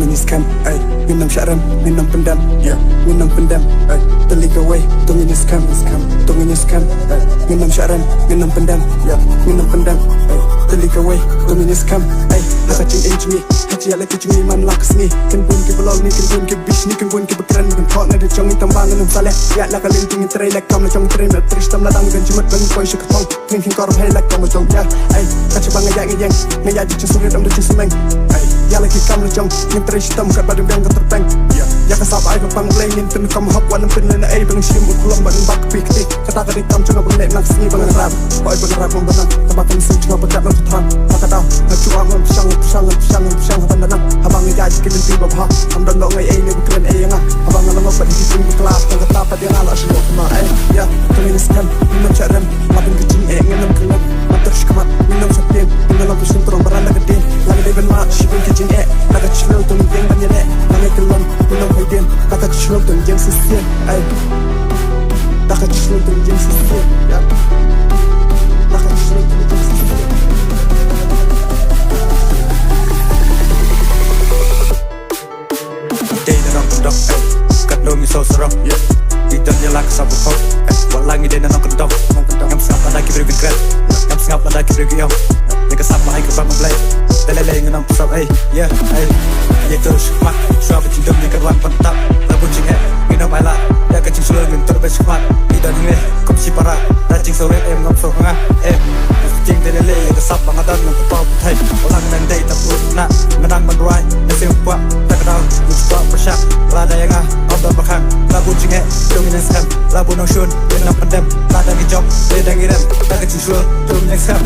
ini scam, ay. Minum syaram, minum pendam, yeah. Minum pendam, ay. Telik away, tong ini scam, tong ini scam, ay. Minum syaram, minum pendam, yeah. Minum pendam, ay. Telik away, tong ini scam, ay. Nakacing age me, haji ala kicing ni man lakas ni. Kan bun ke belol ni, kan bun ke bish ni, kan bun ke bekeran, kan thok na de chong ni tambangan um saleh. Ya la kalin ting tray lek kam na chong tray na trish tam la dang gan jumat ban koi shik thong. Kin kin kor hai lek kam chong ya, ay. Kachi bang ya ngeng, ngaya di chisuri dam de chisemeng, ay. Ya la ki kam na chong, kin trish tam kat badum bang kat terpeng. Ya ka sab ai ka pang play nin pin kam hop wan pin na ai bang shim kulam ban bak pik tik. Kata ka dik tam chong bang nek nak sni bang rap. Oi bang rap bang banang, tabak ni sim chong badak nak thang. Kata daw, na chuang sang ban nang. Habang ya ji kin ti ba ha. Am dan lo ngai ai ni bukren ai nga. Habang lang ba di tin kelas tang kata pa dia ngala shlo ma ai. Ya, kini scam, minum charam, mabin kicing ai nganam kelab. Matersh kamat, minum sapien, minum pusin terong barang nak din. Lang dai ban ma shibin kicing ai. Naga chlo tung yang ban yele. Lang kelom, minum haiden, kata chlo tung yang sisien ai. Kata chlo tung yang sisien. Ya. Kata chlo tung yang sisien. Day na nang kundok, kat no mi so sarap. Di dan ya lak sabu pop, walang ide na nang kundok. Ngam sap na ki beri grad, ngam sap na ki beri yom. Yang sap mai ke bang blay, telele ngan pusap ay, yeah ay. Ye terus mak, suap cindom ni kerwan pantap. Labu cinghe, minum ala, ya kecing sulur gentur besmat. Di dan ni kom si para, rajing sore ngam so ngah, Jing telele yang sap bang adan ngam pop thai. Walang nang day taput na, ngan man ruai, na sim puak. Lupa persyak, lada yang Abdul Bakang, labu cingek, dominan scam. Labu nong shun, yang pendem, lada ngejok, ledang irem. Tak kecil sul, dominan scam.